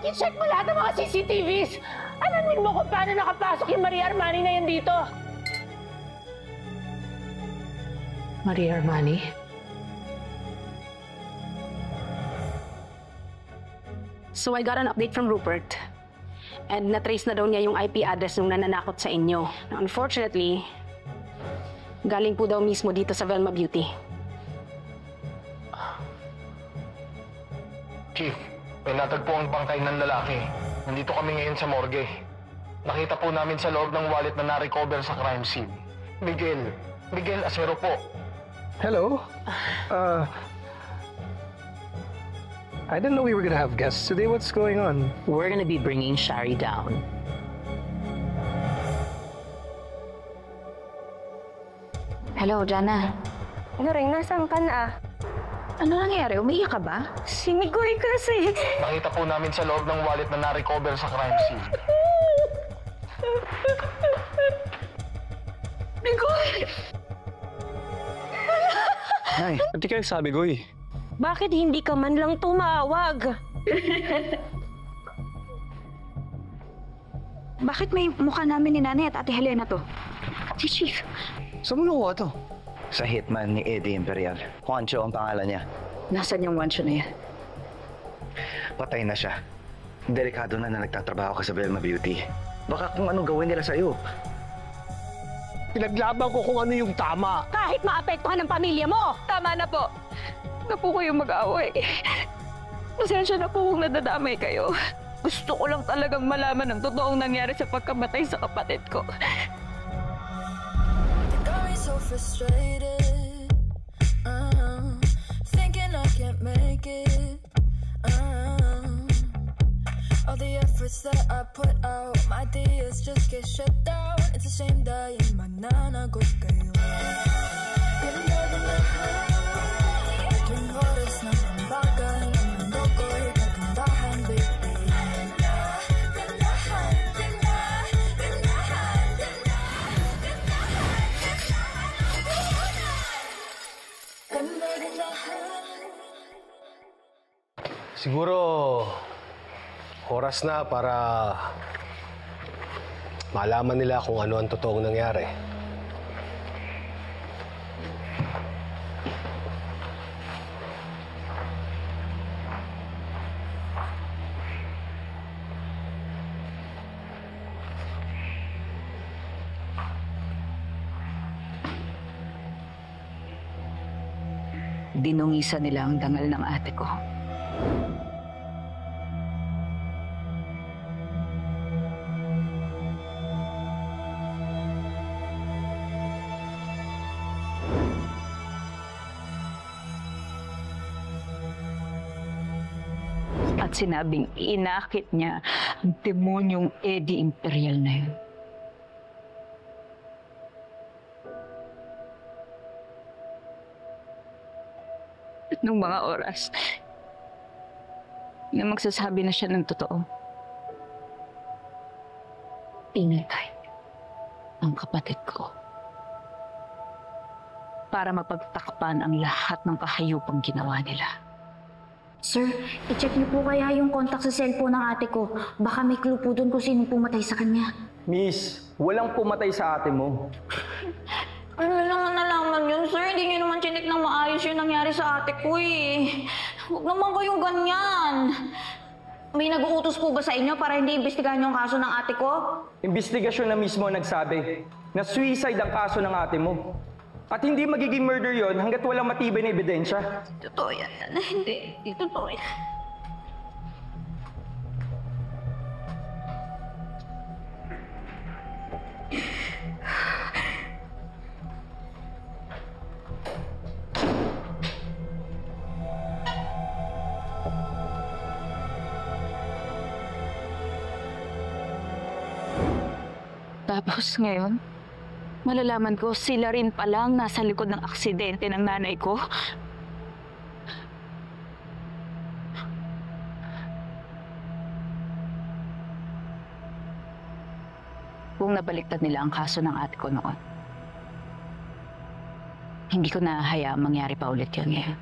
I-check mo lahat ng mga CCTVs! Alamin mo kung paano nakapasok yung Maria Armani na yan dito! Maria Armani? So I got an update from Rupert. And na-trace na daw niya yung IP address nung nananakot sa inyo. Now, unfortunately, galing po daw mismo dito sa Velma Beauty. Chief, may natagpo ang bangkay ng lalaki. Nandito kami ngayon sa morgue. Nakita po namin sa loob ng wallet na na-recover sa crime scene. Miguel Acero po. Hello. I didn't know we were gonna have guests today. What's going on? We're gonna be bringing Shari down. Hello, Jana. Ano rin, nasaan ka na? Ano nangyari? Umiiyak ka ba? Si Migoy kasi. Nakita po namin sa loob ng wallet na na-recover sa crime scene. Migoy! Nay, hindi kayo sabi, Goy. Bakit hindi ka man lang tumawag? Bakit may mukha namin ni Nanay at Ate Helena to? Si Chief. Saan mo nakuha to? Sa hitman ni Eddie Imperial. Juancho ang pangalan niya. Nasaan yung Juancho na yan? Patay na siya. Delikado na nagtatrabaho ka sa Velma Beauty. Baka kung anong gawin nila sa'yo. Pinaglaban ko kung ano yung tama. Kahit maapektuhan ng pamilya mo! Tama na po. Na po kayong mag-away. Pasensya na po kung nadadamay kayo. Gusto ko lang talagang malaman ang totoong nangyari sa pagkamatay sa kapatid ko. So frustrated, thinking I can't make it. All the efforts that I put out, my ideas just get shut down. It's a shame dahil mananagot kayo. Ganda ng lahat, tuwing oras ng pambagan, ang mundo ko'y kagandahan, baby. Siguro, oras na para malaman nila kung ano ang totoong nangyari. Dinungisa nila ang dangal ng ate ko. At sinabing inakit niya ang demonyong Eddie Imperial na yun. At nung mga oras na magsasabi na siya ng totoo, pinatay ang kapatid ko para mapagtakpan ang lahat ng kahayupang ginawa nila. Sir, i-check niyo po kaya yung contact sa cellphone ng ate ko. Baka may clue po doon kung sino pumatay sa kanya. Miss, walang pumatay sa ate mo. Ano lang nalaman yun, sir? Hindi niyo naman chinik ng maayos yung nangyari sa ate ko eh. Huwag naman kayong ganyan. May nag-uutos po ba sa inyo para hindi imbestigahan yung kaso ng ate ko? Investigasyon na mismo nagsabi na suicide ang kaso ng ate mo. At hindi magiging murder yon hanggat walang matibay na ebidensya. Totoo yan. Hindi totoo yan. Tapos ngayon, malalaman ko sila rin palang nasa likod ng aksidente ng nanay ko. Kung nabaliktad nila ang kaso ng ate ko noon, hindi ko na hayaang mangyari pa ulit yun ngayon.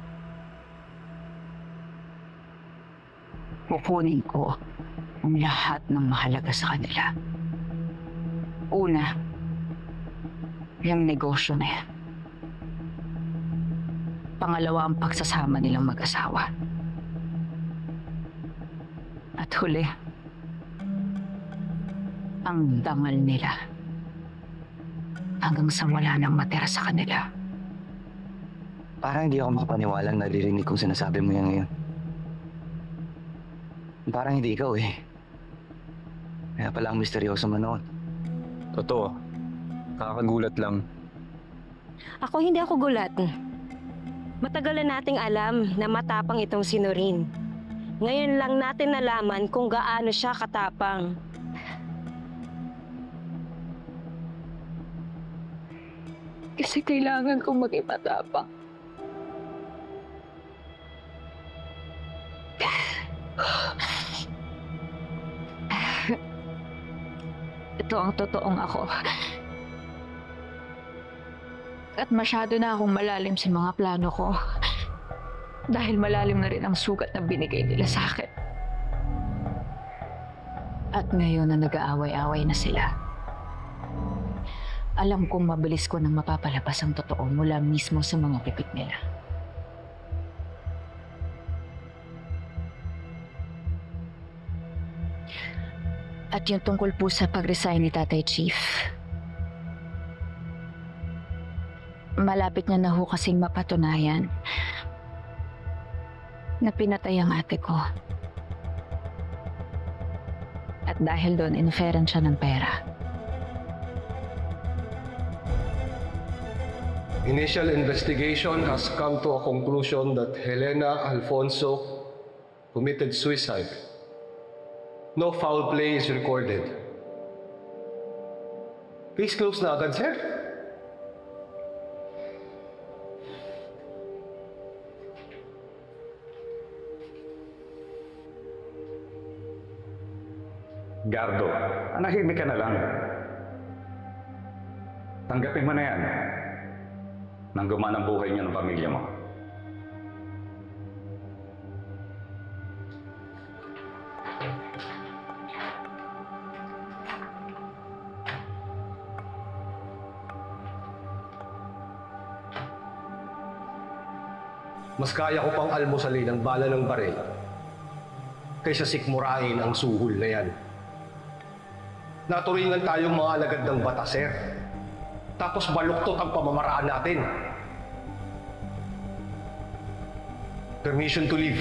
kukunin ko ang lahat ng mahalaga sa kanila. Una, yung negosyo na yan. Pangalawa, ang pagsasama nilang mag-asawa. At huli, ang dangal nila. Hanggang sa wala nang matira sa kanila. Parang hindi ako makapaniwalang naririnig kong sinasabi mo yan ngayon. Parang hindi ikaw eh. Kaya pala ang misteryoso mo noon. Totoo. Kakagulat lang. Hindi ako gulat. Matagal na nating alam na matapang itong si Noreen. Ngayon lang natin nalaman kung gaano siya katapang. Kasi kailangan kong maging matapang. Ito ang totoong ako. At masyado na akong malalim sa mga plano ko. Dahil malalim na rin ang sugat na binigay nila sa akin. At ngayon na nag-aaway-away na sila, alam kong mabilis ko nang mapapalabas ang totoo mula mismo sa mga pipit nila. At yung tungkol po sa pag-resign ni Tatay Chief, malapit niya na ho kasing mapatunayan na pinatay ang ate ko. At dahil doon, in-offeran siya ng pera. Initial investigation has come to a conclusion that Helena Alfonso committed suicide. No foul play is recorded. Case closed na agad, sir. Gardo, anahimik ka na lang. Tanggapin mo na yan. Nang gumana ang buhay niyo ng pamilya mo. Mas kaya ko pang almusalin ang bala ng baril kaysa sikmurain ang suhol na yan. Naturingan tayong mga alagad ng batas, sir. Tapos baluktot ang pamamaraan natin. Permission to leave.